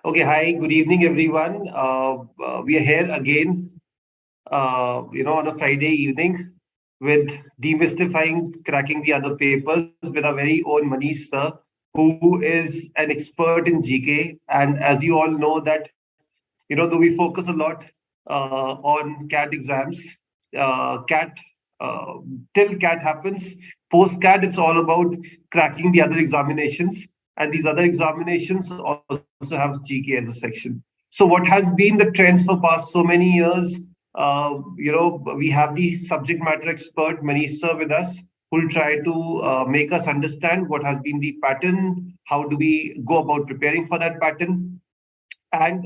Okay, hi, good evening, everyone. We are here again, on a Friday evening with demystifying cracking the other papers with our very own Manish sir, who is an expert in GK. And as you all know that, though we focus a lot on CAT exams, CAT, uh, till CAT happens, post CAT, it's all about cracking the other examinations. And these other examinations also have GK as a section. So what has been the trends for past so many years? We have the subject matter expert Manish sir with us, who will try to make us understand what has been the pattern, how do we go about preparing for that pattern, and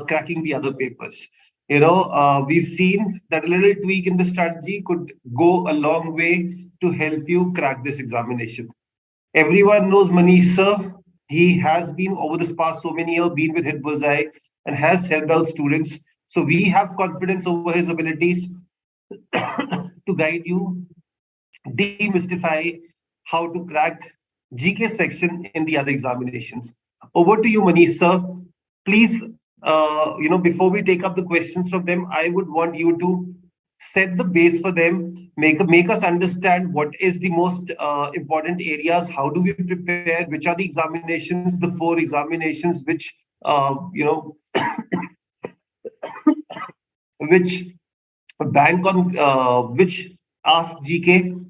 cracking the other papers. We've seen that a little tweak in the strategy could go a long way to help you crack this examination. Everyone knows Manish sir. He has been over this past so many years, been with Hitbullseye and has helped out students. So we have confidence over his abilities to guide you, demystify how to crack GK section in the other examinations. Over to you, Manish sir. Please, before we take up the questions from them, I would want you to set the base for them, make us understand what is the most important areas, how do we prepare, which are the examinations, the four examinations which bank on which ask GK,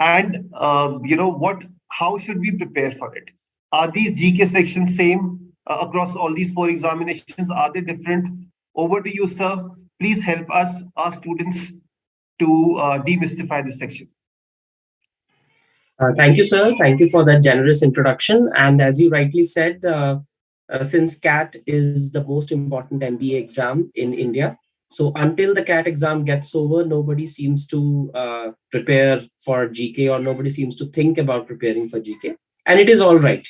and what how should we prepare for it? Are these GK sections same across all these four examinations? Are they different? Over to you, sir. Please help us, our students, to demystify this section. Thank you, sir. Thank you for that generous introduction. And as you rightly said, since CAT is the most important MBA exam in India, so until the CAT exam gets over, nobody seems to prepare for GK, or nobody seems to think about preparing for GK. And it is all right,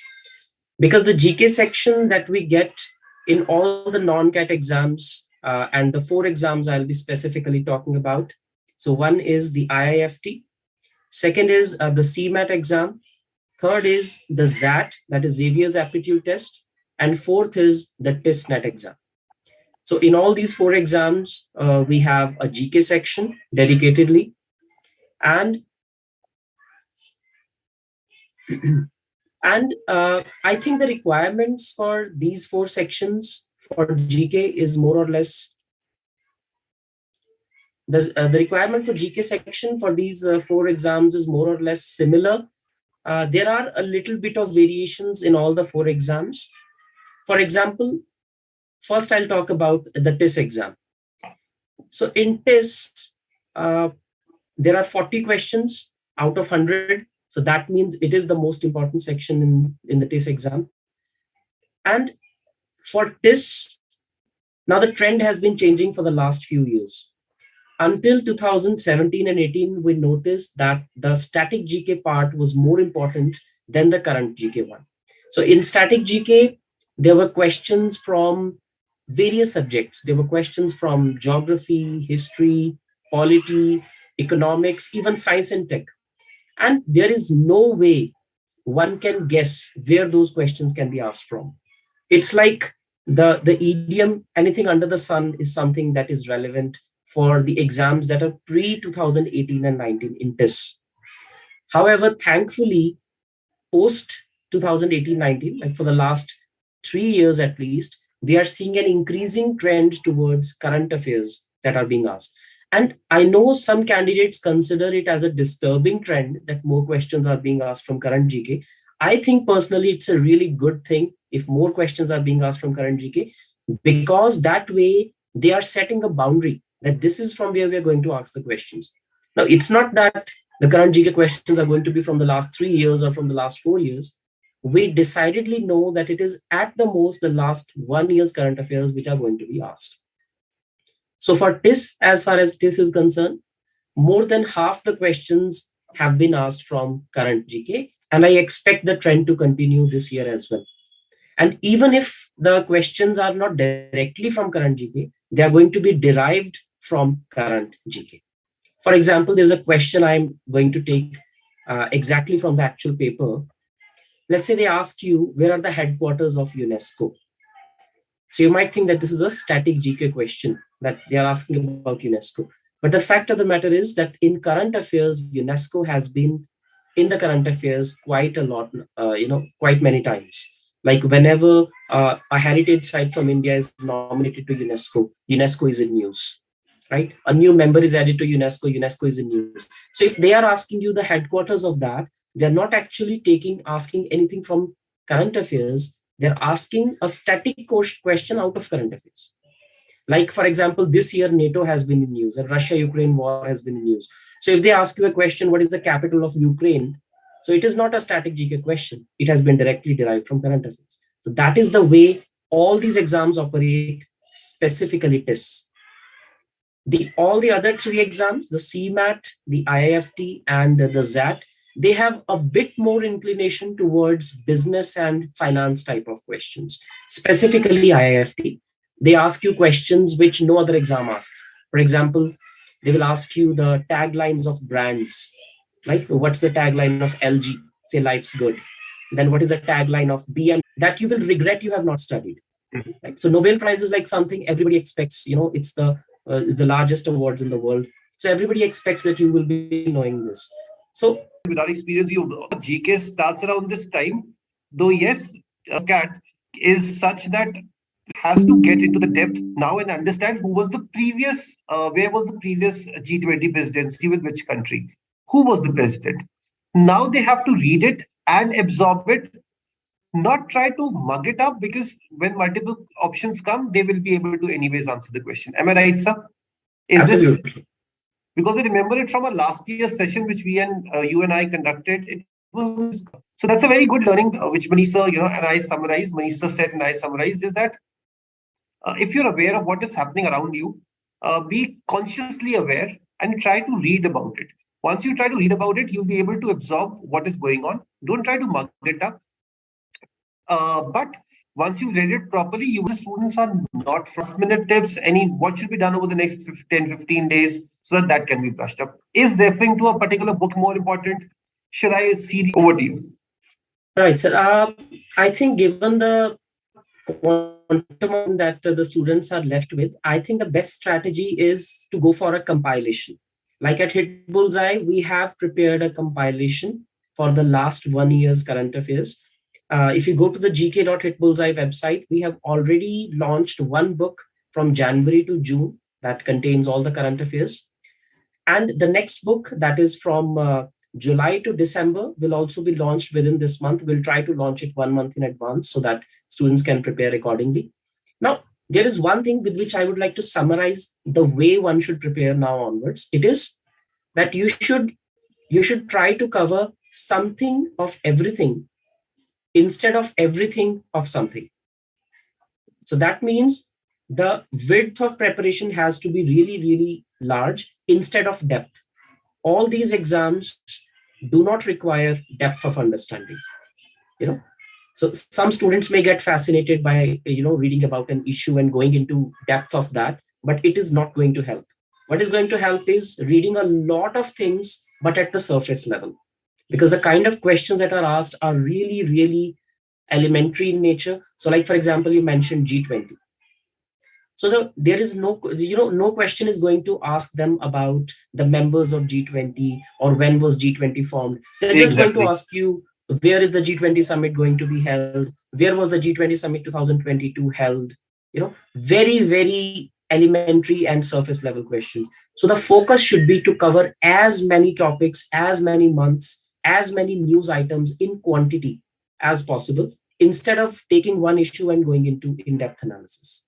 because the GK section that we get in all the non-CAT exams, and the four exams I'll be specifically talking about. So one is the IIFT, second is the CMAT exam, third is the XAT, that is Xavier's aptitude test, and fourth is the TISS net exam. So in all these four exams, we have a GK section dedicatedly, and I think the requirements for these four sections for GK is more or less, the requirement for GK section for these four exams is more or less similar. There are a little bit of variations in all the four exams. For example, first I'll talk about the TISS exam. So in TISS, there are 40 questions out of 100. So that means it is the most important section in the TISS exam. And for TISS, now the trend has been changing for the last few years. Until 2017 and 18, we noticed that the static GK part was more important than the current GK one. So in static GK, there were questions from various subjects. There were questions from geography, history, polity, economics, even science and tech. And there is no way one can guess where those questions can be asked from. It's like the idiom, anything under the sun is something that is relevant for the exams that are pre-2018 and 19 in TISS. However, thankfully, post 2018-19, like for the last 3 years at least, we are seeing an increasing trend towards current affairs that are being asked. And I know some candidates consider it as a disturbing trend that more questions are being asked from current GK. I think personally, it's a really good thing if more questions are being asked from current GK, because that way they are setting a boundary that this is from where we are going to ask the questions. Now, it's not that the current GK questions are going to be from the last 3 years or from the last 4 years. We decidedly know that it is at the most the last 1 year's current affairs which are going to be asked. So for TISS, as far as TISS is concerned, more than half the questions have been asked from current GK, and I expect the trend to continue this year as well. And even if the questions are not directly from current GK, they are going to be derived from current GK. For example, there's a question I'm going to take exactly from the actual paper. Let's say they ask you, where are the headquarters of UNESCO? So you might think that this is a static GK question that they are asking about UNESCO. But the fact of the matter is that in current affairs, UNESCO has been in the current affairs quite a lot, quite many times. Like whenever a heritage site from India is nominated to UNESCO, UNESCO is in news, right? A new member is added to UNESCO, UNESCO is in news. So if they are asking you the headquarters of that, they're not actually asking anything from current affairs. They're asking a static question out of current affairs. Like, for example, this year NATO has been in news and Russia-Ukraine war has been in news. So if they ask you a question, what is the capital of Ukraine? So it is not a static GK question. It has been directly derived from current affairs. So that is the way all these exams operate, specifically TISS. All the other three exams, the CMAT, the IIFT, and the XAT, they have a bit more inclination towards business and finance type of questions. Specifically IIFT, they ask you questions which no other exam asks. For example, they will ask you the taglines of brands. Like, what's the tagline of LG? Say, life's good. Then what is the tagline of BMW? That you will regret you have not studied. Right? So Nobel Prize is like something everybody expects. It's the largest awards in the world. So everybody expects that you will be knowing this. So with our experience, GK starts around this time. Though yes, CAT is such that has to get into the depth now and understand who was the previous, where was the previous G20 presidency with which country, who was the president. Now they have to read it and absorb it, not try to mug it up, because when multiple options come, they will be able to anyways answer the question. Am I right, sir? Absolutely. Because I remember it from a last year's session which you and I conducted. It was so that's a very good learning, which Manisha, and I summarized. Manisha said and I summarized is that if you're aware of what is happening around you, be consciously aware and try to read about it. Once you try to read about it, you'll be able to absorb what is going on. Don't try to mug it up. But once you've read it properly, the students are not first minute tips, what should be done over the next 10, 15 days so that can be brushed up. Is referring to a particular book more important? Should I see over to you? Right, sir. I think given the quantum that the students are left with, I think the best strategy is to go for a compilation. Like at Hitbullseye, we have prepared a compilation for the last 1 year's current affairs. If you go to the gk.hitbullseye website, we have already launched one book from January to June that contains all the current affairs. And the next book, that is from July to December, will also be launched within this month. We'll try to launch it 1 month in advance so that students can prepare accordingly. Now, there is one thing with which I would like to summarize the way one should prepare now onwards. It is that you should try to cover something of everything instead of everything of something. So that means the width of preparation has to be really, really large instead of depth. All these exams do not require depth of understanding. So some students may get fascinated by reading about an issue and going into depth of that, but it is not going to help. What is going to help is reading a lot of things, but at the surface level, because the kind of questions that are asked are really, really elementary in nature. So like, for example, you mentioned G20. So there is no question is going to ask them about the members of G20 or when was G20 formed. They're just going to ask you, where is the G20 summit going to be held? Where was the G20 summit 2022 held? Very, very elementary and surface level questions. So the focus should be to cover as many topics, as many months, as many news items in quantity as possible, instead of taking one issue and going into in-depth analysis.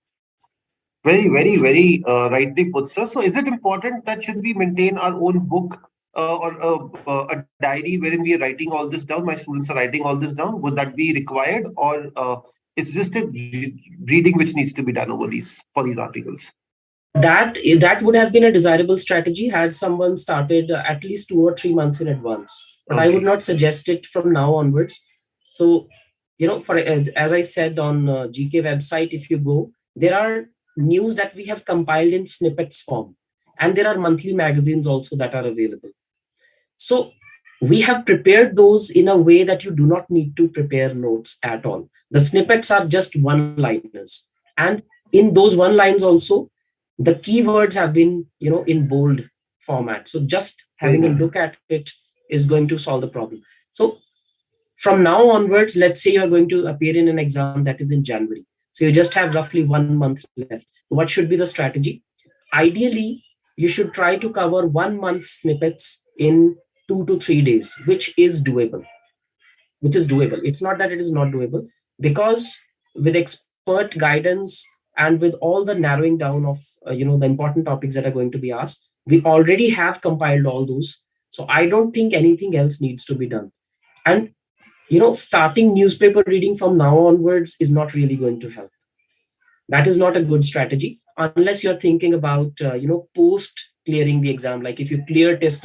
Very, very, very rightly put, sir. So is it important that should we maintain our own book or a diary wherein we are writing all this down? My students are writing all this down. Would that be required, or it's just a reading which needs to be done for these articles? That would have been a desirable strategy had someone started at least 2 or 3 months in advance. But okay, I would not suggest it from now onwards. So, as I said on GK website, if you go, there are news that we have compiled in snippets form, and there are monthly magazines also that are available. So we have prepared those in a way that you do not need to prepare notes at all. The snippets are just one-liners. And in those one lines also, the keywords have been, in bold format. So just having a look at it is going to solve the problem. So from now onwards, let's say you're going to appear in an exam that is in January. So you just have roughly 1 month left. What should be the strategy? Ideally, you should try to cover 1 month snippets in 2 to 3 days, which is doable. It's not that it is not doable, because with expert guidance and with all the narrowing down of the important topics that are going to be asked, we already have compiled all those. So I don't think anything else needs to be done. And starting newspaper reading from now onwards is not really going to help. That is not a good strategy unless you're thinking about post clearing the exam. Like if you clear TISS,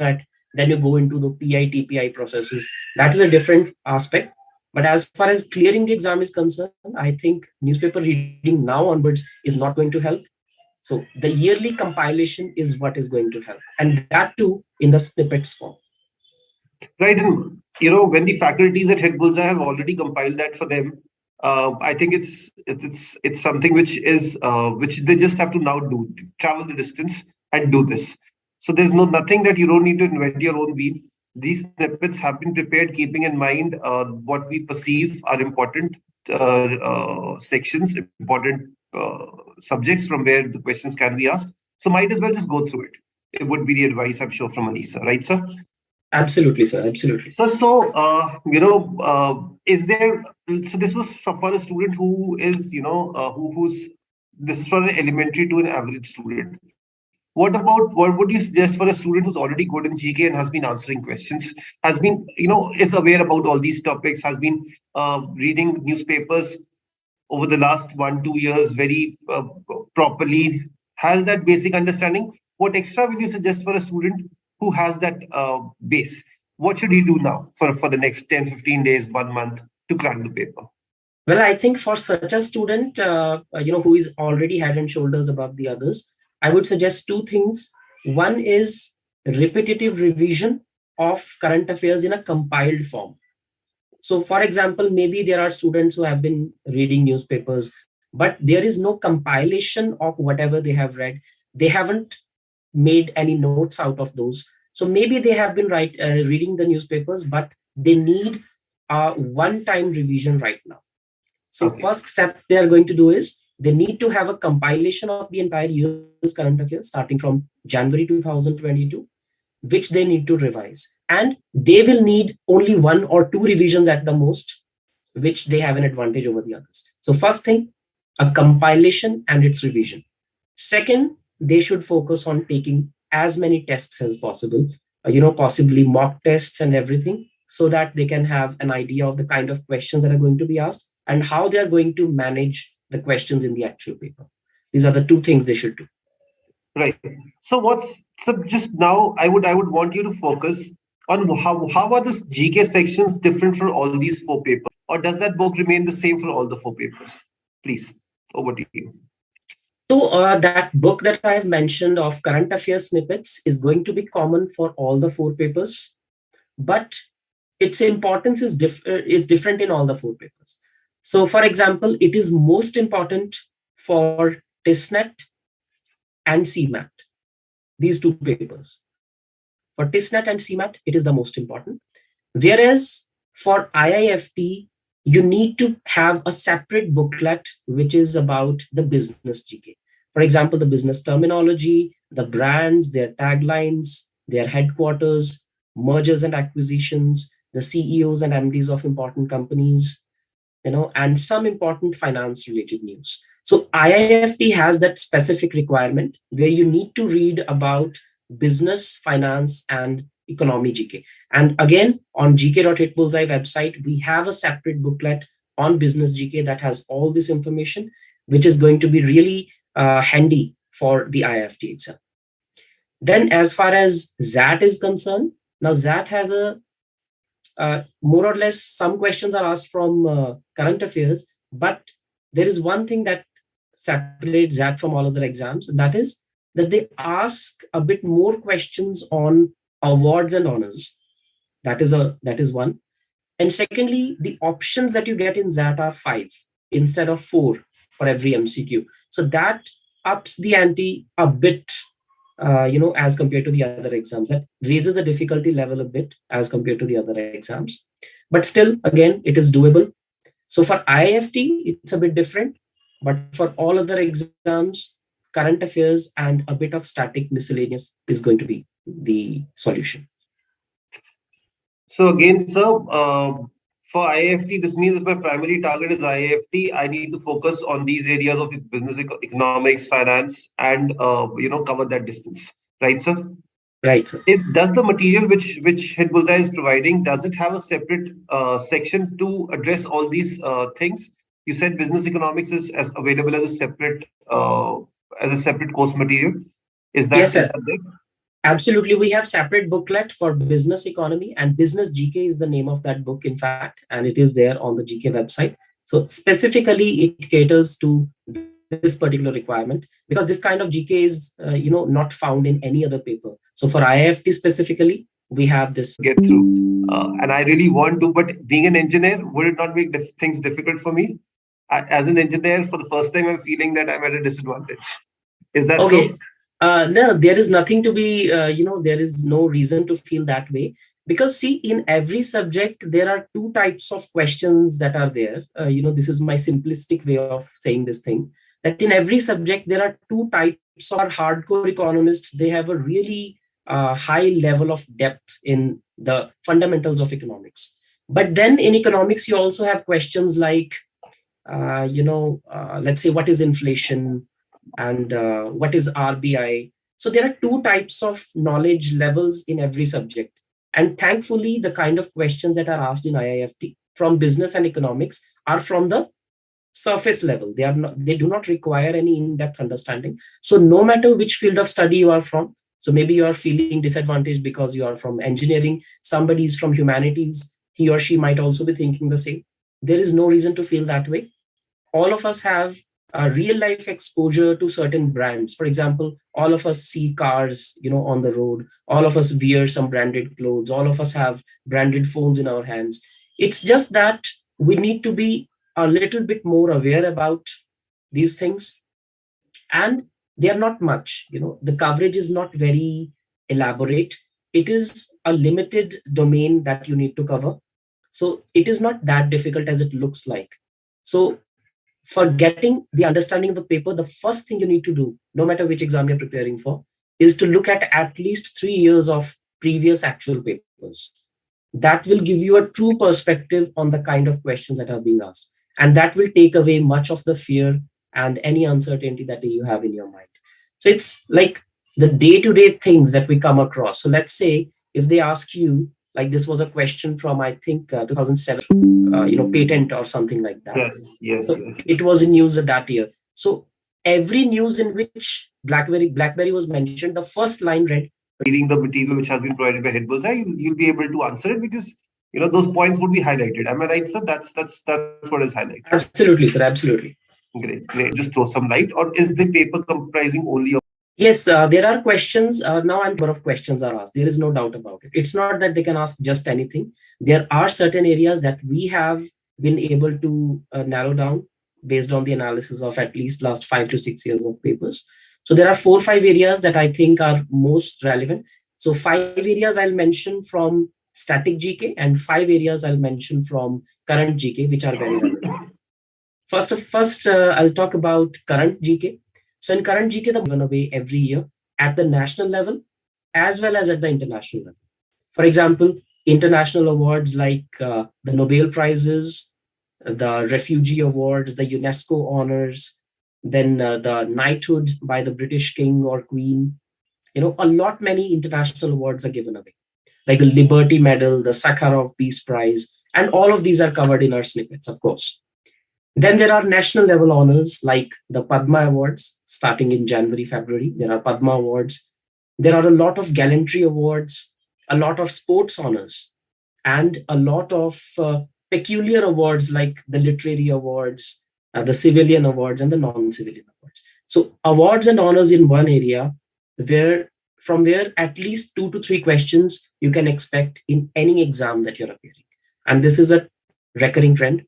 then you go into the PI TPI processes. That is a different aspect. But as far as clearing the exam is concerned, I think newspaper reading now onwards is not going to help. So the yearly compilation is what is going to help, and that too in the snippets form. Right, and when the faculties at Hitbullseye have already compiled that for them, I think it's something which they just have to now do, travel the distance and do this. So there's nothing that you don't need to invent your own wheel. These snippets have been prepared keeping in mind what we perceive are important sections, important subjects from where the questions can be asked. So might as well just go through it. It would be the advice, I'm sure, from Anisa, right, sir? Absolutely, sir. Absolutely. So, is there? So this was for a student who is, who's this is for an elementary to an average student. What would you suggest for a student who's already good in GK and has been answering questions, has been, is aware about all these topics, has been reading newspapers over the last 1-2 years very properly, has that basic understanding? What extra will you suggest for a student who has that base? What should he do now for the next 10, 15 days, 1 month to crack the paper? Well, I think for such a student, who is already head and shoulders above the others, I would suggest two things. One is repetitive revision of current affairs in a compiled form. So, for example, maybe there are students who have been reading newspapers, but there is no compilation of whatever they have read. They haven't made any notes out of those. So maybe they have been reading the newspapers, but they need a one-time revision right now. So first step they are going to do is they need to have a compilation of the entire year's current affairs starting from January 2022, which they need to revise. And they will need only 1 or 2 revisions at the most, which they have an advantage over the others. So first thing, a compilation and its revision. Second, they should focus on taking as many tests as possible, possibly mock tests and everything, so that they can have an idea of the kind of questions that are going to be asked and how they are going to manage the questions in the actual paper. These are the 2 things they should do. Right. So just now I would want you to focus on how are the GK sections different for all these 4 papers, or does that book remain the same for all the 4 papers? Please, over to you. So that book that I have mentioned of current affairs snippets is going to be common for all the 4 papers, but its importance is different in all the 4 papers. So for example, it is most important for TISSNet and CMAT, these 2 papers. For TISSNet and CMAT, it is the most important. Whereas for IIFT, you need to have a separate booklet which is about the business GK. For example, the business terminology, the brands, their taglines, their headquarters, mergers and acquisitions, the CEOs and MDs of important companies, and some important finance related news. So IIFT has that specific requirement where you need to read about business, finance, and economy GK. And again, on gk.hitbullseye website, we have a separate booklet on business GK that has all this information, which is going to be really handy for the IIFT exam. Then as far as XAT is concerned, now XAT has a more or less some questions are asked from current affairs, but there is one thing that separates XAT from all other exams, and that is that they ask a bit more questions on awards and honors. That is one. And secondly, the options that you get in XAT are 5 instead of 4 for every MCQ. So that ups the ante a bit, as compared to the other exams. That raises the difficulty level a bit as compared to the other exams. But still, again, it is doable. So for IIFT, it's a bit different. But for all other exams, current affairs and a bit of static miscellaneous is going to be the solution. So again, sir, for IIFT, this means if my primary target is IIFT, I need to focus on these areas of business, economics, finance, and cover that distance, right, sir? Right, sir. Does the material which Hitbullseye is providing, does it have a separate section to address all these things? You said business economics is available as a separate course material. Is that, yes, sir. Is that there? Absolutely. We have separate booklet for business economy, and business GK is the name of that book, in fact, and it is there on the GK website. So specifically, it caters to this particular requirement, because this kind of GK is, not found in any other paper. So for IIFT specifically, we have this. Get through. And I really want to, but being an engineer, would it not make things difficult for me? As an engineer, for the first time, I'm feeling that I'm at a disadvantage. Is that okay? So? No, there is nothing to be, there is no reason to feel that way. Because see, in every subject, there are two types of questions that are there. This is my simplistic way of saying this thing, that in every subject, there are two types of hardcore economists. They have a really high level of depth in the fundamentals of economics. But then in economics, you also have questions like, let's say, what is inflation? And what is RBI? So there are two types of knowledge levels in every subject. And thankfully, the kind of questions that are asked in IIFT from business and economics are from the surface level. They do not require any in-depth understanding. So no matter which field of study you are from, so maybe you are feeling disadvantaged because you are from engineering, somebody is from humanities, he or she might also be thinking the same. There is no reason to feel that way. All of us have a real life exposure to certain brands. For example, all of us see cars, on the road. All of us wear some branded clothes. All of us have branded phones in our hands. It's just that we need to be a little bit more aware about these things. And they are not much, the coverage is not very elaborate. It is a limited domain that you need to cover. So it is not that difficult as it looks like. So for getting the understanding of the paper, the first thing you need to do, no matter which exam you're preparing for, is to look at least 3 years of previous actual papers. That will give you a true perspective on the kind of questions that are being asked. And that will take away much of the fear and any uncertainty that you have in your mind. So it's like the day-to-day things that we come across. So let's say if they ask you, like this was a question from, I think, 2007, patent or something like that. Yes. So it was in news that year. So every news in which BlackBerry was mentioned, the first line read, reading the material which has been provided by Hitbullseye, you'll be able to answer it because those points would be highlighted. Am I right, sir? That's what is highlighted. Absolutely, sir. Absolutely. Great. Just throw some light. Or is the paper comprising only of? Yes, there are questions. Now, a number of questions are asked. There is no doubt about it. It's not that they can ask just anything. There are certain areas that we have been able to narrow down based on the analysis of at least last 5 to 6 years of papers. So there are 4 or 5 areas that I think are most relevant. So 5 areas I'll mention from static GK and 5 areas I'll mention from current GK, which are very relevant. First, I'll talk about current GK. So in current GK, they're given away every year at the national level as well as at the international level. For example, international awards like the Nobel Prizes, the Refugee Awards, the UNESCO Honors, then the knighthood by the British King or Queen. Many international awards are given away, like the Liberty Medal, the Sakharov Peace Prize, and all of these are covered in our snippets, of course. Then there are national level honors like the Padma Awards, starting in January, February. There are Padma Awards. There are a lot of gallantry awards, a lot of sports honors, and a lot of peculiar awards like the literary awards, the civilian awards, and the non-civilian awards. So awards and honors in one area from where at least 2 to 3 questions you can expect in any exam that you're appearing. And this is a recurring trend.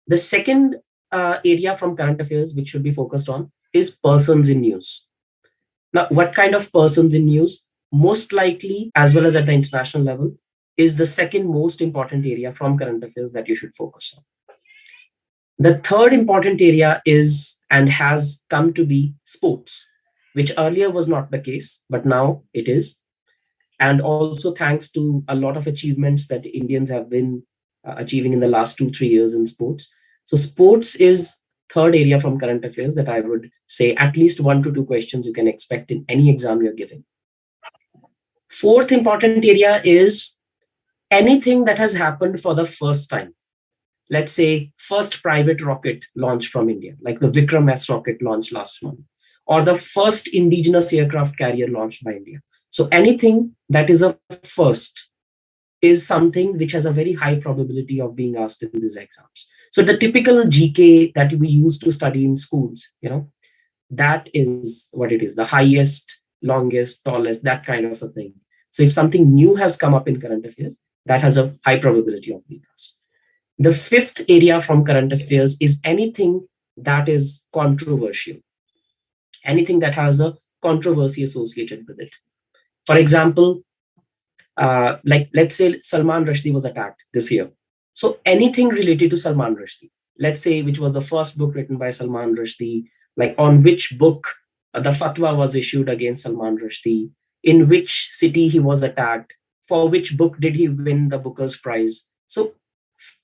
The second area from current affairs which should be focused on is persons in news. Now, what kind of persons in news? Most likely, as well as at the international level, is the second most important area from current affairs that you should focus on. The third important area is and has come to be sports, which earlier was not the case, but now it is. And also thanks to a lot of achievements that Indians have been achieving in the last 2-3 years in sports. So sports is third area from current affairs that I would say at least 1 to 2 questions you can expect in any exam you're giving. Fourth important area is anything that has happened for the first time. Let's say first private rocket launch from India, like the Vikram S rocket launched last month, or the first indigenous aircraft carrier launched by India. So anything that is a first is something which has a very high probability of being asked in these exams. So the typical GK that we used to study in schools, that is what it is, the highest, longest, tallest, that kind of a thing. So if something new has come up in current affairs, that has a high probability of being asked. The fifth area from current affairs is anything that is controversial, anything that has a controversy associated with it. For example, like let's say Salman Rushdie was attacked this year. So anything related to Salman Rushdie, let's say which was the first book written by Salman Rushdie, like on which book the fatwa was issued against Salman Rushdie, in which city he was attacked, for which book did he win the Booker's Prize. So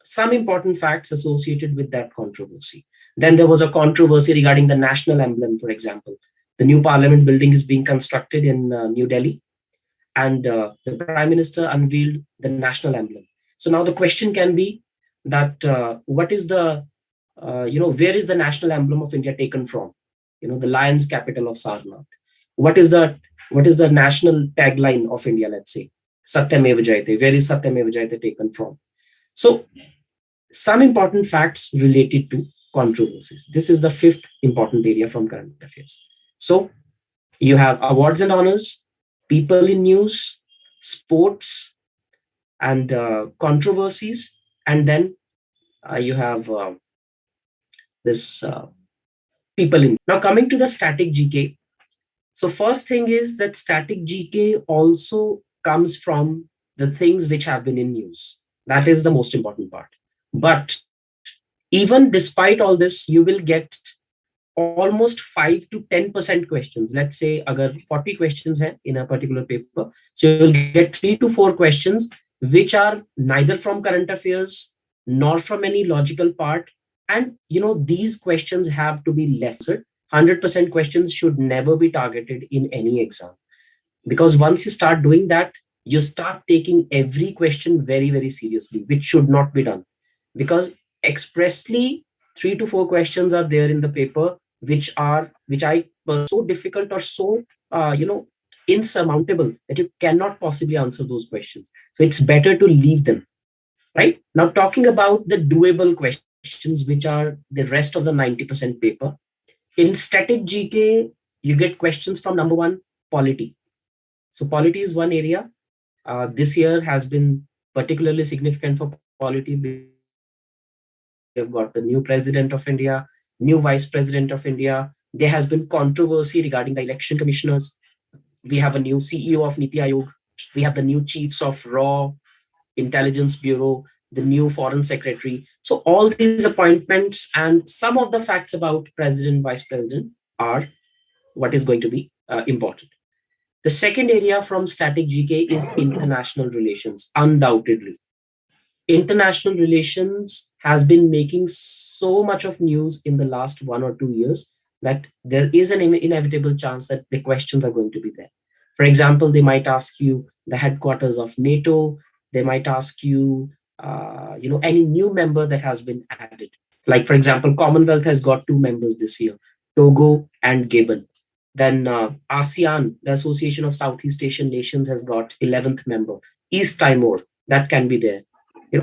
some important facts associated with that controversy. Then there was a controversy regarding the national emblem, for example. The new parliament building is being constructed in New Delhi, and the Prime Minister unveiled the national emblem. So now the question can be that what is the, where is the national emblem of India taken from? The lion's capital of Sarnath. What is the national tagline of India, let's say? Satyameva Jayate. Where is Satyameva Jayate taken from? So some important facts related to controversies. This is the fifth important area from current affairs. So you have awards and honors, people in news, sports, and controversies, and then you have this people in. Now coming to the static GK. So first thing is that static GK also comes from the things which have been in news. That is the most important part. But even despite all this, you will get almost 5 to 10% questions. Let's say agar 40 questions hai in a particular paper, so you will get 3 to 4 questions which are neither from current affairs nor from any logical part. And these questions have to be lesser. 100% questions should never be targeted in any exam, because once you start doing that, you start taking every question very, very seriously, which should not be done, because expressly 3 to 4 questions are there in the paper which I was so difficult or so insurmountable that you cannot possibly answer those questions. So it's better to leave them. Right now, talking about the doable questions, which are the rest of the 90% paper. In static GK, you get questions from number 1, polity. So polity is one area. This year has been particularly significant for polity. We have got the new president of India, new vice president of India. There has been controversy regarding the election commissioners. We have a new CEO of Niti Aayog. We have the new chiefs of RAW, Intelligence Bureau, the new foreign secretary. So all these appointments and some of the facts about president, vice president are what is going to be important. The second area from static GK is international relations, undoubtedly. International relations has been making so much of news in the last 1 or 2 years that there is an inevitable chance that the questions are going to be there. For example, they might ask you the headquarters of NATO. They might ask you, any new member that has been added. Like, for example, Commonwealth has got 2 members this year, Togo and Gabon. Then ASEAN, the Association of Southeast Asian Nations, has got 11th member. East Timor, that can be there.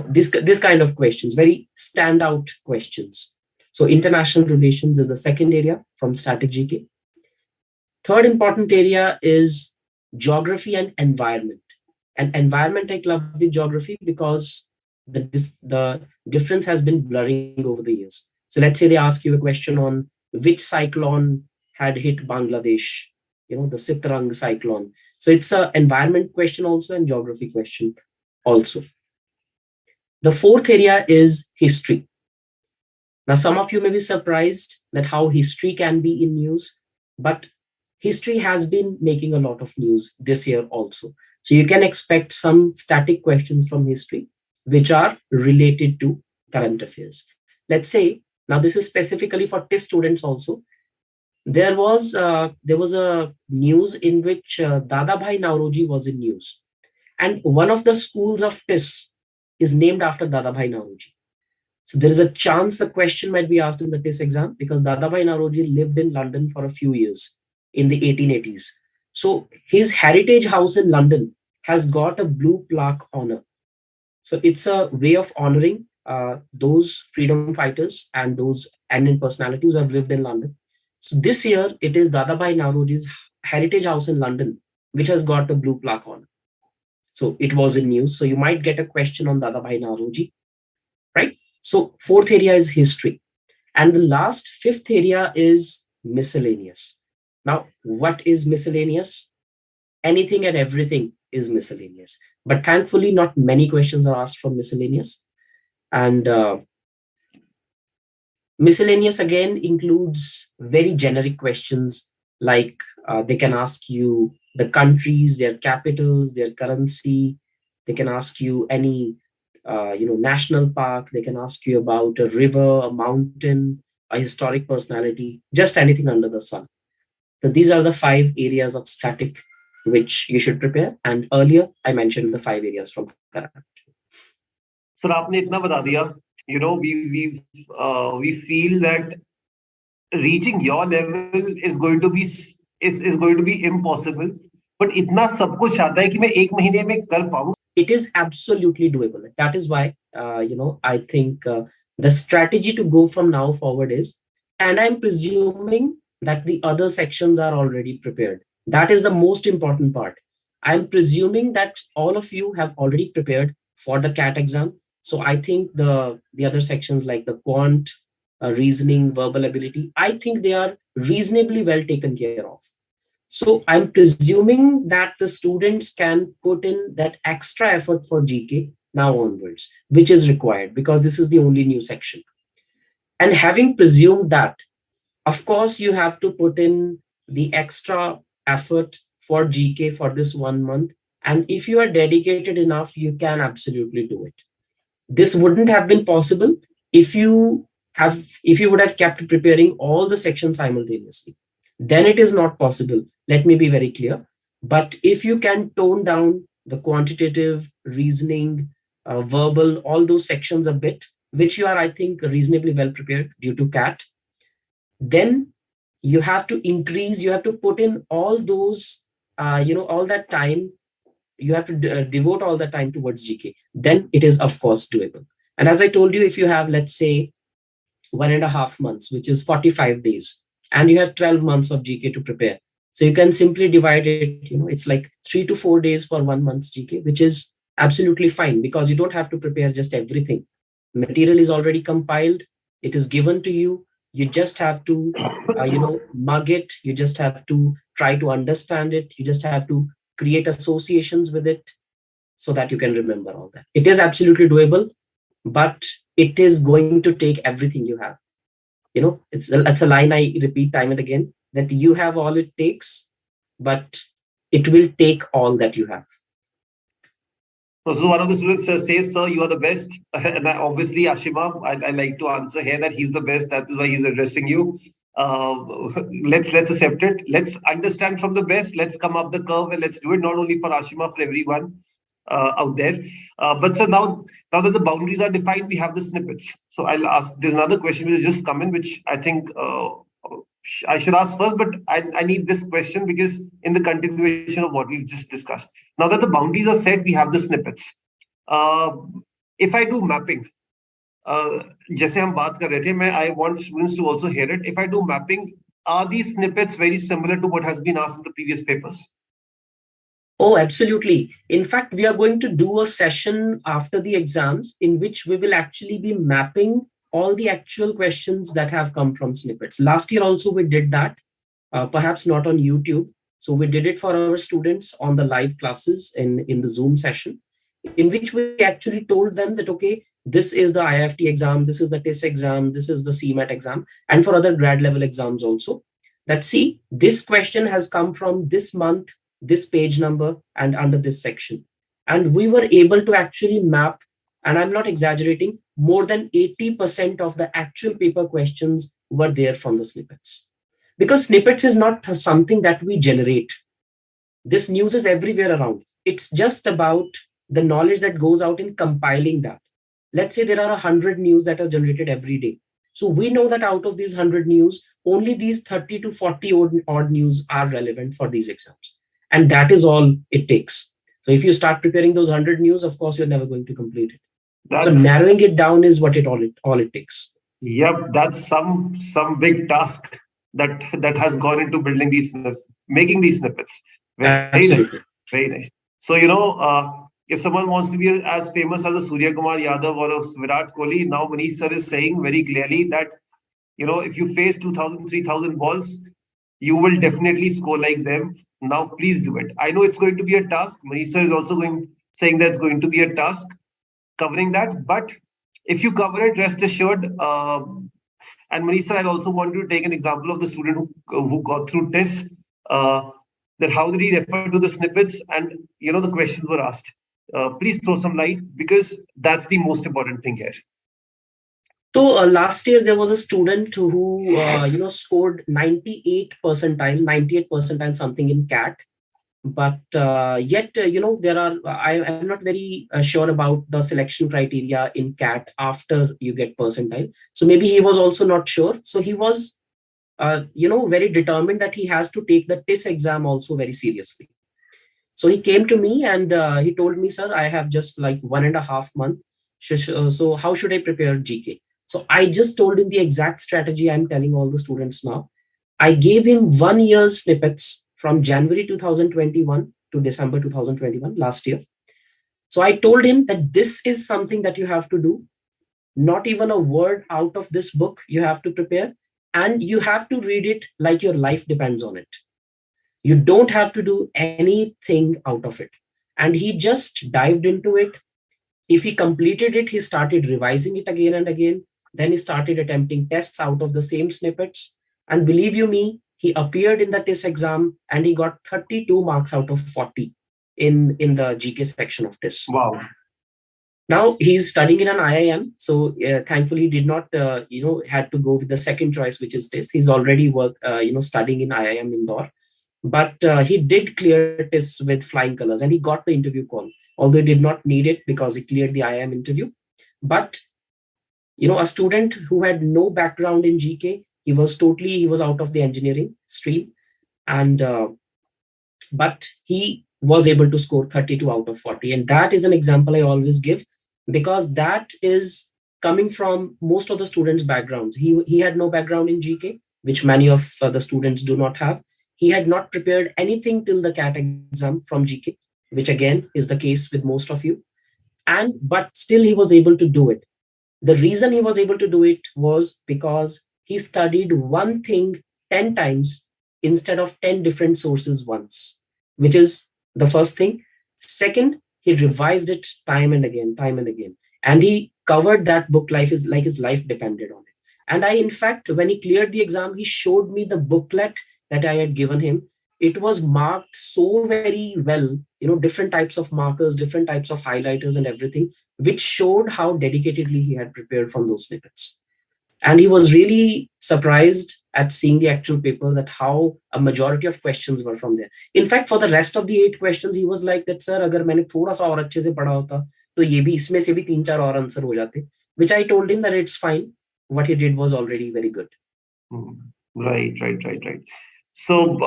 This kind of questions, very standout questions. So international relations is the second area from static GK. Third important area is geography and environment. And environment I club with geography because the difference has been blurring over the years. So let's say they ask you a question on which cyclone had hit Bangladesh, the Sitrang cyclone. So it's an environment question also and geography question also. The fourth area is history. Now, some of you may be surprised that how history can be in news, but history has been making a lot of news this year also. So you can expect some static questions from history, which are related to current affairs. Let's say, now this is specifically for TISS students also. There was a news in which Dadabhai Nauroji was in news. And one of the schools of TISS is named after Dadabhai Nauroji. So there is a chance the question might be asked in the TISS exam because Dadabhai Nauroji lived in London for a few years in the 1880s. So his heritage house in London has got a blue plaque honor. So it's a way of honoring those freedom fighters and those eminent personalities who have lived in London. So this year it is Dadabhai Nauroji's heritage house in London which has got the blue plaque honor. So it was in news. So you might get a question on Dadabhai Nauroji, right? So fourth area is history. And the last, fifth area is miscellaneous. Now, what is miscellaneous? Anything and everything is miscellaneous. But thankfully, not many questions are asked from miscellaneous. And miscellaneous again includes very generic questions like they can ask you the countries, their capitals, their currency. They can ask you any national park. They can ask you about a river, a mountain, a historic personality, just anything under the sun. So these are the 5 areas of static which you should prepare. And earlier I mentioned the 5 areas from current. So आपने इतना बता दिया. We feel that reaching your level is going to be impossible. But इतना सब कुछ आता है कि मैं एक महीने में कर पाऊँ. It is absolutely doable. That is why, I think the strategy to go from now forward is, and I'm presuming that the other sections are already prepared. That is the most important part. I'm presuming that all of you have already prepared for the CAT exam. So I think the other sections like the quant, reasoning, verbal ability, I think they are reasonably well taken care of. So I'm presuming that the students can put in that extra effort for GK now onwards, which is required because this is the only new section. And having presumed that, of course, you have to put in the extra effort for GK for this 1 month. And if you are dedicated enough, you can absolutely do it. This wouldn't have been possible if you would have kept preparing all the sections simultaneously. Then it is not possible. Let me be very clear. But if you can tone down the quantitative, reasoning, verbal, all those sections a bit, which you are, I think, reasonably well prepared due to CAT, then you have to increase, you have to put in all those, all that time, you have to devote all the time towards GK. Then it is, of course, doable. And as I told you, if you have, let's say, 1.5 months, which is 45 days, and you have 12 months of GK to prepare. So you can simply divide it, it's like 3 to 4 days for 1 month's GK, which is absolutely fine because you don't have to prepare just everything. Material is already compiled. It is given to you. You just have to, mug it. You just have to try to understand it. You just have to create associations with it so that you can remember all that. It is absolutely doable, but it is going to take everything you have. It's a line I repeat time and again, that you have all it takes, but it will take all that you have. So one of the students says, sir, you are the best. And obviously, Ashima, I like to answer here that he's the best. That is why he's addressing you. Let's accept it. Let's understand from the best. Let's come up the curve and let's do it not only for Ashima, for everyone out there. But so now that the boundaries are defined, we have the snippets. So I'll ask, there's another question which has just come in, which I think I should ask first, but I need this question because in the continuation of what we've just discussed. Now that the boundaries are set, we have the snippets. If I do mapping, जैसे हम बात कर रहे थे, I want students to also hear it. If I do mapping, are these snippets very similar to what has been asked in the previous papers? Oh, absolutely. In fact, we are going to do a session after the exams in which we will actually be mapping all the actual questions that have come from snippets. Last year also we did that, perhaps not on YouTube. So we did it for our students on the live classes in the Zoom session, in which we actually told them that, okay, this is the IIFT exam, this is the TISS exam, this is the CMAT exam, and for other grad level exams also, that see, this question has come from this month, this page number, and under this section. And we were able to actually map, and I'm not exaggerating, more than 80% of the actual paper questions were there from the snippets. Because snippets is not something that we generate. This news is everywhere around. It's just about the knowledge that goes out in compiling that. Let's say there are 100 news that are generated every day. So we know that out of these 100 news, only these 30 to 40 odd news are relevant for these exams. And that is all it takes. So if you start preparing those 100 news, of course, you're never going to complete it. So narrowing it down is what all it takes. Yep, that's some big task that has gone into building these snippets, making these snippets. Very nice. Very nice. So, if someone wants to be as famous as a Surya Kumar Yadav or a Virat Kohli, now Manish sir is saying very clearly that, if you face 2,000, 3,000 balls, you will definitely score like them. Now, please do it. I know it's going to be a task. Manish sir is also saying that it's going to be a task covering that. But if you cover it, rest assured. And Manish sir, I also want to take an example of the student who got through TISS. That how did he refer to the snippets, and the questions were asked. Please throw some light, because that's the most important thing here. So last year there was a student who scored 98 percentile something in CAT, but yet there are, I'm not very sure about the selection criteria in CAT after you get percentile. So maybe he was also not sure. So he was very determined that he has to take the TISS exam also very seriously. So he came to me and he told me, sir, I have just like 1.5 months. So how should I prepare GK? So I just told him the exact strategy I'm telling all the students now. I gave him 1 year's snippets from January 2021 to December 2021, last year. So I told him that this is something that you have to do. Not even a word out of this book you have to prepare. And you have to read it like your life depends on it. You don't have to do anything out of it. And he just dived into it. If he completed it, he started revising it again and again. Then he started attempting tests out of the same snippets. And believe you me, he appeared in the TISS exam and he got 32 marks out of 40 in the GK section of TISS. Wow. Now he's studying in an IIM, so thankfully he did not, had to go with the second choice, which is TISS. He's already studying in IIM Indore, but he did clear TISS with flying colors, and he got the interview call. Although he did not need it because he cleared the IIM interview. But a student who had no background in GK, he was out of the engineering stream, and but he was able to score 32 out of 40, and that is an example I always give, because that is coming from most of the students' backgrounds. He had no background in GK, which many of the students do not have. He had not prepared anything till the CAT exam from GK, which again is the case with most of you. But still he was able to do it. The reason he was able to do it was because he studied one thing 10 times instead of 10 different sources once, which is the first thing. Second, he revised it time and again. And he covered that book like his life depended on it. And in fact, when he cleared the exam, he showed me the booklet that I had given him. It was marked so very well, different types of markers, different types of highlighters and everything, which showed how dedicatedly he had prepared from those snippets. And he was really surprised at seeing the actual paper, that how a majority of questions were from there. In fact, for the rest of the 8 questions, he was like that, sir, agar maine thoda sa aur अच्छे से पढ़ा होता, तो ये भी इसमें से भी 3-4 और आंसर हो जाते, which I told him that it's fine. What he did was already very good. Right. So,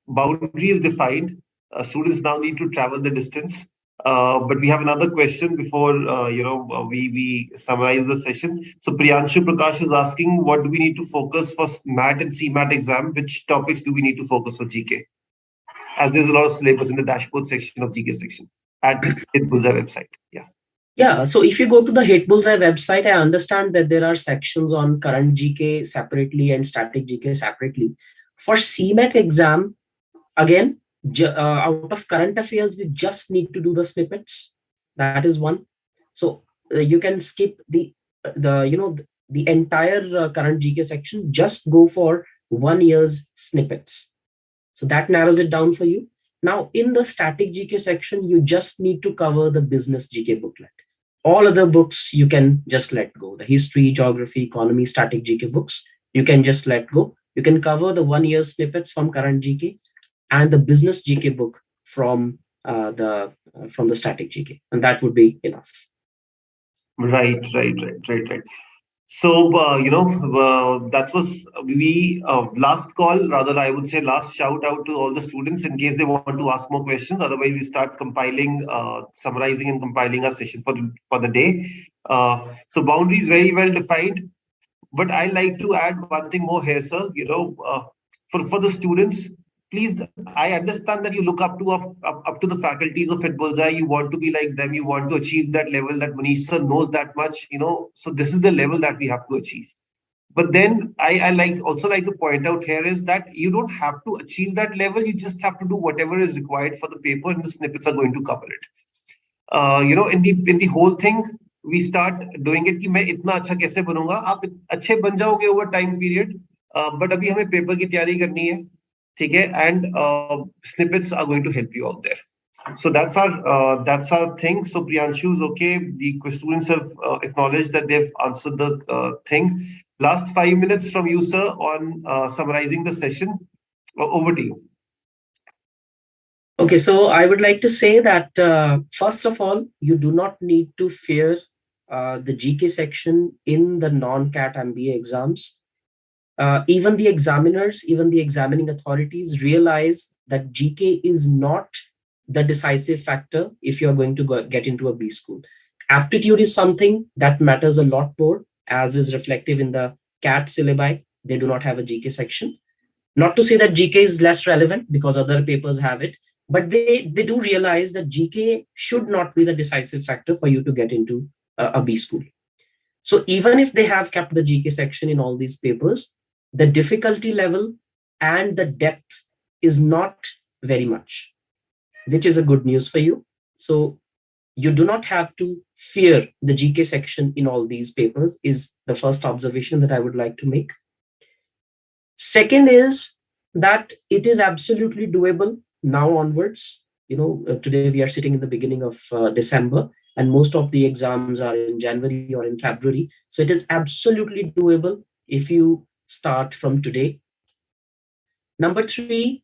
boundary is defined. Students now need to travel the distance. But we have another question before we summarize the session. So Priyanshu Prakash is asking, what do we need to focus for MAT and CMAT exam? Which topics do we need to focus for GK? As there's a lot of syllabus in the dashboard section of GK section at Hitbullseye website. Yeah. Yeah, so if you go to the Hitbullseye website, I understand that there are sections on current GK separately and static GK separately. For CMAT exam, again, out of current affairs, you just need to do the snippets. That is one. So you can skip the entire current GK section. Just go for 1 year's snippets. So that narrows it down for you. Now, in the static GK section, you just need to cover the business GK booklet. All other books you can just let go. The history, geography, economy, static GK books, you can just let go. You can cover the 1 year snippets from current GK and the business GK book from the static GK, and that would be enough. Right. So, that was last call, rather, I would say last shout out to all the students in case they want to ask more questions. Otherwise, we start compiling, summarizing and compiling our session for the day. So boundaries very well defined. But I like to add one thing more here, sir. For the students, please, I understand that you look up to the faculties of Hitbullseye. You want to be like them. You want to achieve that level that Manish sir knows that much. So this is the level that we have to achieve. But then I also like to point out here is that you don't have to achieve that level. You just have to do whatever is required for the paper, and the snippets are going to cover it. In the whole thing, we start doing it कि मैं इतना अच्छा कैसे बनूंगा. आप अच्छे बन जाओगे over time period. But अभी हमें पेपर की तैयारी करनी है, ठीक है, and snippets are going to help you out there. So that's our thing. So Priyanshu is okay. The students have acknowledged that they've answered the thing. Last 5 minutes from you, sir, on summarizing the session. Over to you. Okay, so I would like to say that first of all, you do not need to fear the GK section in the non-CAT MBA exams. Even the examiners, even the examining authorities realize that GK is not the decisive factor if you're going to get into a B school. Aptitude is something that matters a lot more, as is reflective in the CAT syllabi. They do not have a GK section. Not to say that GK is less relevant because other papers have it, but they do realize that GK should not be the decisive factor for you to get into a B school. So even if they have kept the GK section in all these papers, the difficulty level and the depth is not very much, which is a good news for you. So you do not have to fear the GK section in all these papers is the first observation that I would like to make. Second is that it is absolutely doable now onwards. Today we are sitting in the beginning of December, and most of the exams are in January or in February. So it is absolutely doable if you start from today. Number three,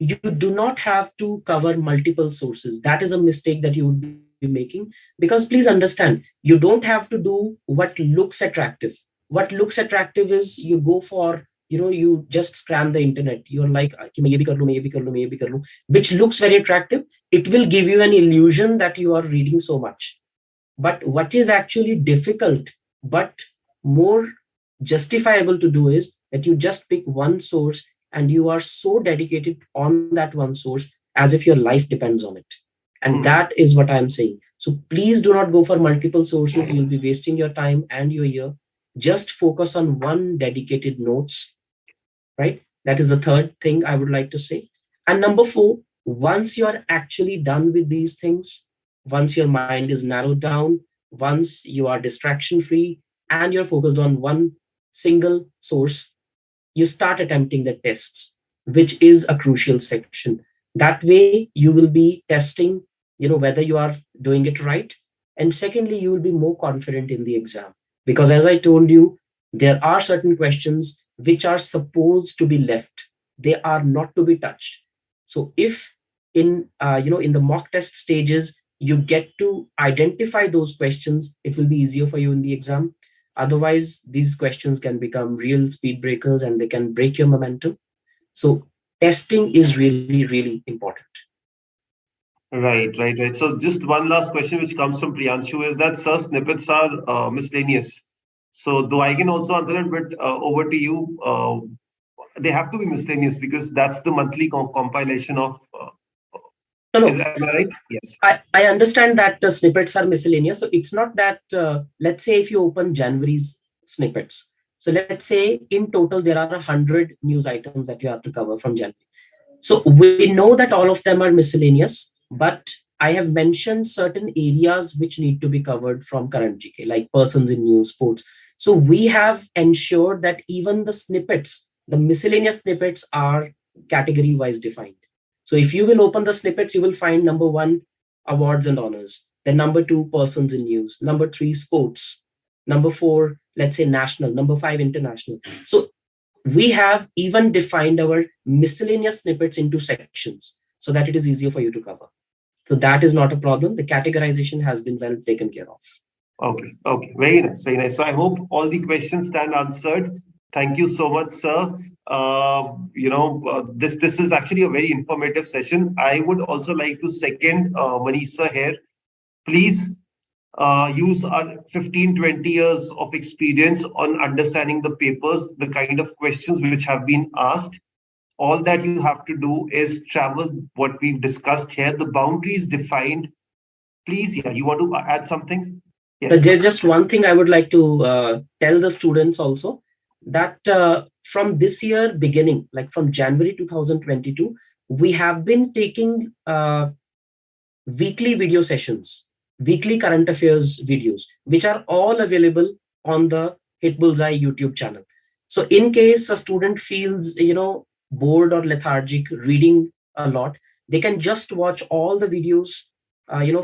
you do not have to cover multiple sources. That is a mistake that you would be making, because please understand, you don't have to do what looks attractive. What looks attractive is you go for, you just scan the internet. You're like, which looks very attractive. It will give you an illusion that you are reading so much. But what is actually difficult, but more justifiable to do is that you just pick one source and you are so dedicated on that one source as if your life depends on it. And that is what I'm saying. So please do not go for multiple sources. You'll be wasting your time and your year. Just focus on one dedicated notes, right? That is the third thing I would like to say. And number four, once you're actually done with these things, once your mind is narrowed down, once you are distraction free and you're focused on one single source, you start attempting the tests, which is a crucial section. That way you will be testing, whether you are doing it right. And secondly, you will be more confident in the exam, because as I told you, there are certain questions which are supposed to be left. They are not to be touched. So if in the mock test stages, you get to identify those questions, it will be easier for you in the exam. Otherwise, these questions can become real speed breakers and they can break your momentum. So testing is really, really important. Right. So just one last question which comes from Priyanshu is that, sir, snippets are miscellaneous. So though I can also answer it, but over to you. They have to be miscellaneous because that's the monthly compilation of No, Am I right? Yes. I understand that the snippets are miscellaneous. So it's not that, let's say if you open January's snippets. So let's say in total, there are 100 news items that you have to cover from January. So we know that all of them are miscellaneous, but I have mentioned certain areas which need to be covered from current GK, like persons in news, sports. So we have ensured that even the snippets, the miscellaneous snippets are category wise defined. So if you will open the snippets, you will find number 1, awards and honors. Then number 2, persons in news. Number 3, sports. Number 4, let's say national. Number 5, international. So we have even defined our miscellaneous snippets into sections so that it is easier for you to cover. So that is not a problem. The categorization has been well taken care of. Okay, okay, very nice, very nice. So I hope all the questions stand answered. Thank you so much, sir. This is actually a very informative session. I would also like to second Manish sir here. Please use our 15-20 years of experience on understanding the papers, the kind of questions which have been asked. All that you have to do is travel what we've discussed here. The boundaries defined. Please, yeah, you want to add something? Yes. There's just one thing I would like to tell the students also, that from this year beginning, like from January 2022, we have been taking weekly video sessions, weekly current affairs videos, which are all available on the Hitbullseye YouTube channel. So in case a student feels, bored or lethargic reading a lot, they can just watch all the videos,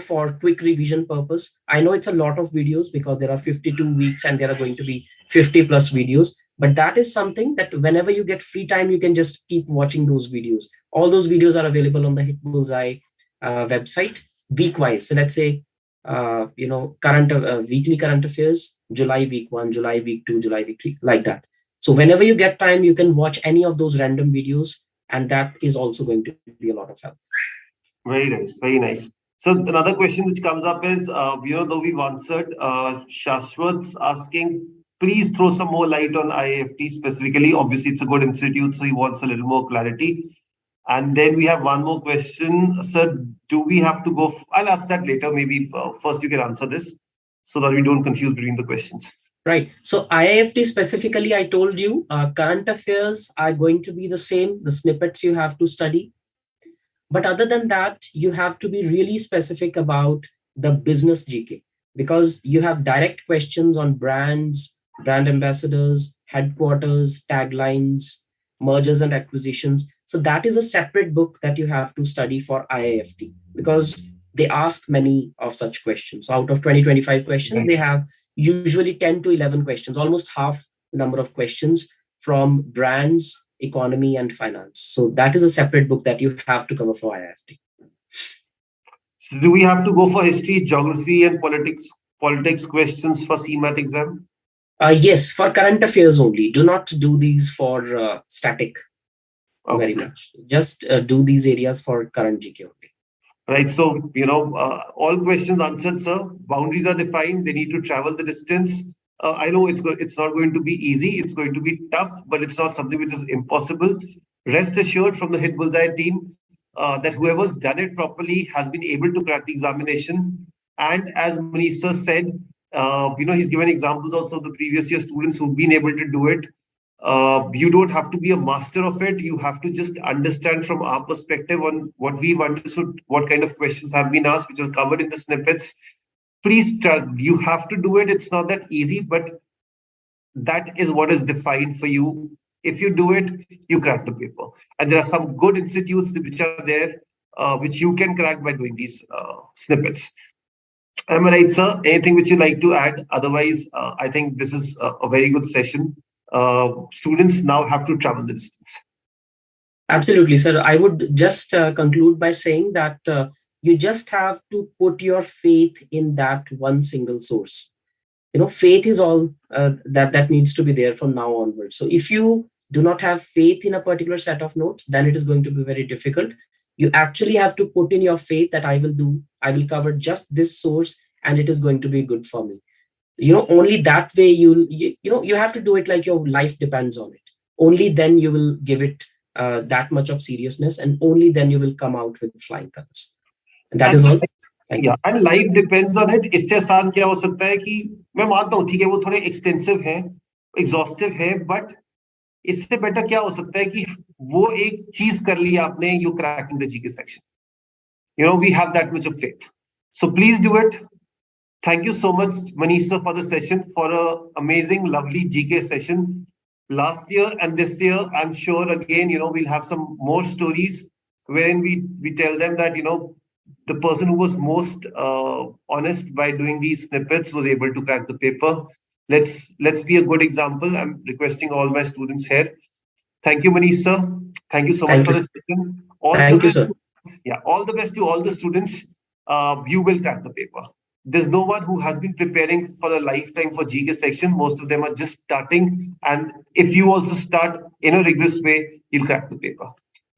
for quick revision purpose. I know it's a lot of videos because there are 52 weeks and there are going to be 50 plus videos, but that is something that whenever you get free time, you can just keep watching those videos. All those videos are available on the Hitbullseye website week-wise. So let's say, weekly current affairs, July week 1, July week 2, July week 3, like that. So whenever you get time, you can watch any of those random videos, and that is also going to be a lot of help. Very nice, very nice. So another question which comes up is, though we've answered, Shashwat's asking, please throw some more light on IIFT specifically. Obviously, it's a good institute, so he wants a little more clarity. And then we have one more question. Sir, do we have to go? I'll ask that later. Maybe first you can answer this so that we don't confuse between the questions. Right. So IIFT specifically, I told you, current affairs are going to be the same. The snippets you have to study. But other than that, you have to be really specific about the business GK, because you have direct questions on brands, brand ambassadors, headquarters, taglines, mergers and acquisitions. So that is a separate book that you have to study for IIFT, because they ask many of such questions. So out of 20-25 questions, they have usually 10 to 11 questions, almost half the number of questions from brands, economy, and finance. So that is a separate book that you have to cover for IIFT. So do we have to go for history, geography, and politics questions for CMAT exam? Yes, for current affairs only. Do not do these for static. Okay. Very much. Just do these areas for current GK only. Right. So, all questions answered, sir. Boundaries are defined. They need to travel the distance. I know it's not going to be easy. It's going to be tough, but it's not something which is impossible. Rest assured from the Hitbullseye team that whoever's done it properly has been able to crack the examination. And as Manish sir said, he's given examples also of the previous year students who've been able to do it. You don't have to be a master of it. You have to just understand from our perspective on what we've understood, what kind of questions have been asked, which are covered in the snippets. Please try. You have to do it. It's not that easy, but that is what is defined for you. If you do it, you crack the paper. And there are some good institutes which are there, which you can crack by doing these snippets. Am I right, sir? Anything which you like to add? Otherwise, I think this is a very good session. Students now have to travel the distance. Absolutely, sir. I would just conclude by saying that you just have to put your faith in that one single source. Faith is all that needs to be there from now onwards. So if you do not have faith in a particular set of notes, then it is going to be very difficult. You actually have to put in your faith that I will cover just this source and it is going to be good for me. Only that way you have to do it like your life depends on it. Only then you will give it that much of seriousness, and only then you will come out with flying colors. That is all. Yeah, and life depends on it. इससे आसान क्या हो सकता है कि मैं मानता हूँ ठीक है वो थोड़े एक्सटेंसिव हैं, एग्जॉस्टिव है, बट इससे बेटर क्या हो सकता है कि वो एक चीज कर ली आपने, you cracking the GK section. You know, we have that much of faith. So please do it. Thank you so much, Manisha, for the session, for a amazing, lovely GK session last year and this year. I'm sure again, you know, we'll have some more stories wherein we tell them that, you know, the person who was most honest by doing these snippets was able to crack the paper. Let's be a good example. I'm requesting all my students here. Thank you, Manish sir. Thank you so much for this session. All the best. Sir. Yeah, all the best to all the students. You will crack the paper. There's no one who has been preparing for a lifetime for GK section. Most of them are just starting. And if you also start in a rigorous way, you'll crack the paper.